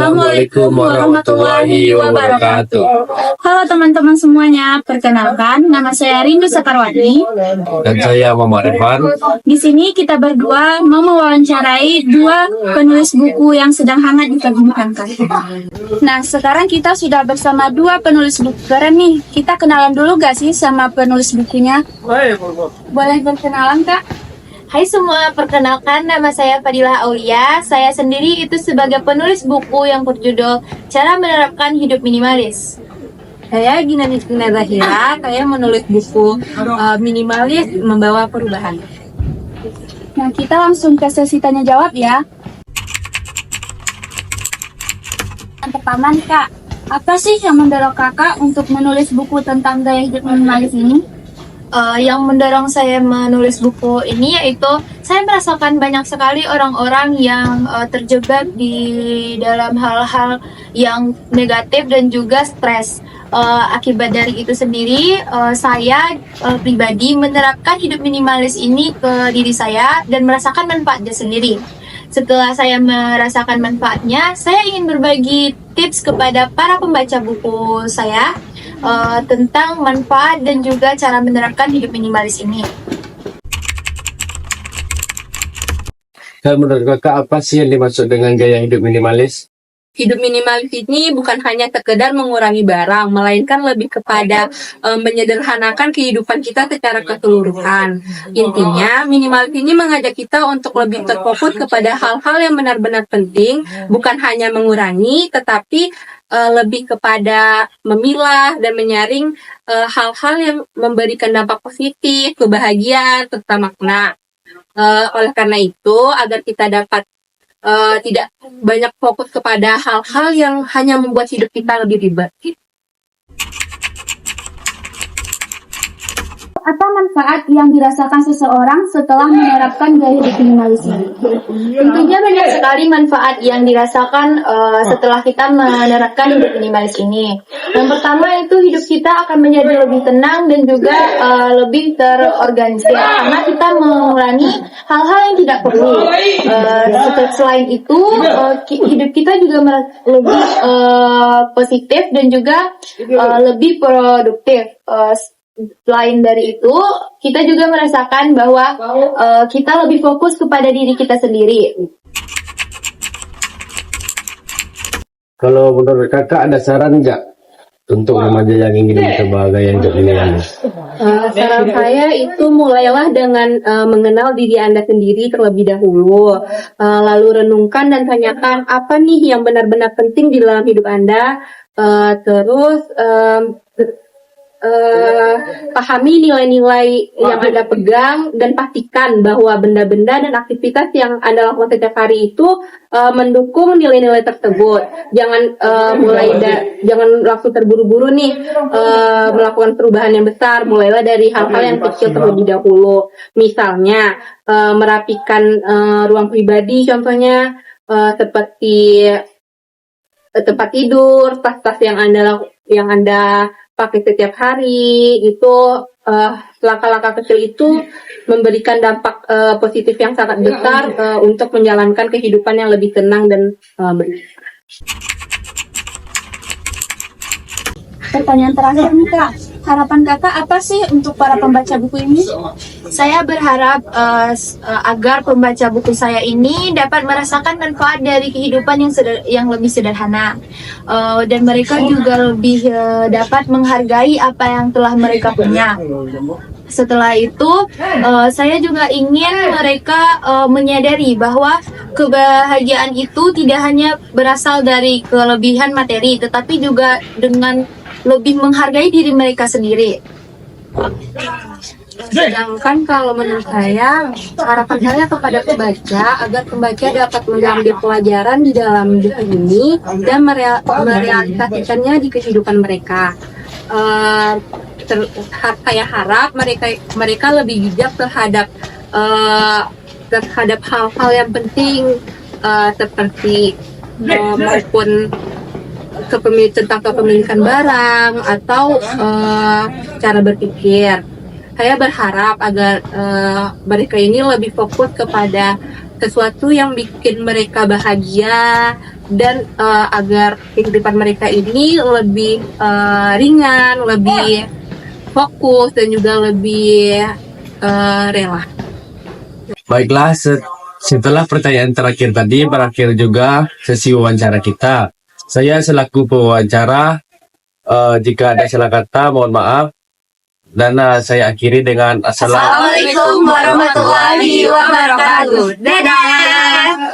Assalamualaikum warahmatullahi wabarakatuh. Halo teman-teman semuanya, perkenalkan nama saya Rindu Saparwati. Dan saya Muhammad Irfan. Di sini kita berdua mau mewawancarai dua penulis buku yang sedang hangat diperbincangkan. Nah, sekarang kita sudah bersama dua penulis buku keren nih. Kita kenalan dulu gak sih sama penulis bukunya? Boleh berkenalan, Kak? Hai semua, perkenalkan nama saya Fadilah Aulia. Saya sendiri itu sebagai penulis buku yang berjudul Cara Menerapkan Hidup Minimalis. Saya Gina Nistina Zahira, saya menulis buku Minimalis Membawa Perubahan. Nah, kita langsung ke sesi tanya jawab ya. Yang pertama nih, Kak, apa sih yang mendorong Kakak untuk menulis buku tentang gaya hidup minimalis ini? Yang mendorong saya menulis buku ini yaitu saya merasakan banyak sekali orang-orang yang terjebak di dalam hal-hal yang negatif dan juga stres. Akibat dari itu sendiri, saya pribadi menerapkan hidup minimalis ini ke diri saya dan merasakan manfaatnya sendiri. Setelah saya merasakan manfaatnya, saya ingin berbagi tips kepada para pembaca buku saya tentang manfaat dan juga cara menerapkan hidup minimalis ini. Dan menurut kakak apa sih yang dimaksud dengan gaya hidup minimalis? Hidup minimalis ini bukan hanya sekedar mengurangi barang, melainkan lebih kepada menyederhanakan kehidupan kita secara keseluruhan. Intinya, minimalis ini mengajak kita untuk lebih terfokus kepada hal-hal yang benar-benar penting, bukan hanya mengurangi, tetapi lebih kepada memilah dan menyaring hal-hal yang memberikan dampak positif, kebahagiaan, serta makna. Oleh karena itu, agar kita dapat tidak banyak fokus kepada hal-hal yang hanya membuat hidup kita lebih ribet. Apa manfaat yang dirasakan seseorang setelah menerapkan gaya hidup minimalis ini? Tentunya banyak sekali manfaat yang dirasakan setelah kita menerapkan hidup minimalis ini. Yang pertama itu hidup kita akan menjadi lebih tenang dan juga lebih terorganisir karena kita mengurangi hal-hal yang tidak perlu. Selain itu hidup kita juga lebih positif dan juga lebih produktif. Selain dari itu, kita juga merasakan bahwa kita lebih fokus kepada diri kita sendiri. Kalau menurut kakak ada saran nggak untuk remaja yang ingin mencoba gaya hidup minimalis? Saran saya itu mulailah dengan mengenal diri Anda sendiri terlebih dahulu. Lalu renungkan dan tanyakan apa nih yang benar-benar penting di dalam hidup Anda. Terus pahami nilai-nilai yang Anda pegang dan pastikan bahwa benda-benda dan aktivitas yang Anda lakukan setiap hari itu mendukung nilai-nilai tersebut. Jangan jangan langsung terburu-buru nih melakukan perubahan yang besar. Mulailah dari hal-hal yang kecil terlebih dahulu. Misalnya merapikan ruang pribadi, contohnya seperti tempat tidur, tas-tas yang Anda pakai setiap hari. Itu langkah-langkah kecil itu memberikan dampak positif yang sangat besar untuk menjalankan kehidupan yang lebih tenang dan berlimpah. Pertanyaan terakhir nih, Kak. Harapan Kakak apa sih untuk para pembaca buku ini? Saya berharap agar pembaca buku saya ini dapat merasakan manfaat dari kehidupan yang lebih sederhana, dan mereka juga lebih dapat menghargai apa yang telah mereka punya. Setelah itu, saya juga ingin mereka menyadari bahwa kebahagiaan itu tidak hanya berasal dari kelebihan materi, tetapi juga dengan lebih menghargai diri mereka sendiri. Sedangkan kalau menurut saya, harapan saya kepada pembaca agar pembaca dapat mengambil pelajaran di dalam buku ini dan merealisasikannya di kehidupan mereka. Saya harap mereka lebih bijak terhadap hal-hal yang penting seperti maupun tentang kepemilikan barang atau cara berpikir. Saya berharap agar mereka ini lebih fokus kepada sesuatu yang bikin mereka bahagia dan agar kehidupan mereka ini lebih ringan, lebih fokus dan juga lebih rela. Baiklah, setelah pertanyaan terakhir tadi, berakhir juga sesi wawancara kita. Saya selaku pewawancara, jika ada salah kata, mohon maaf. Dan saya akhiri dengan Assalamualaikum warahmatullahi wabarakatuh. Dadah.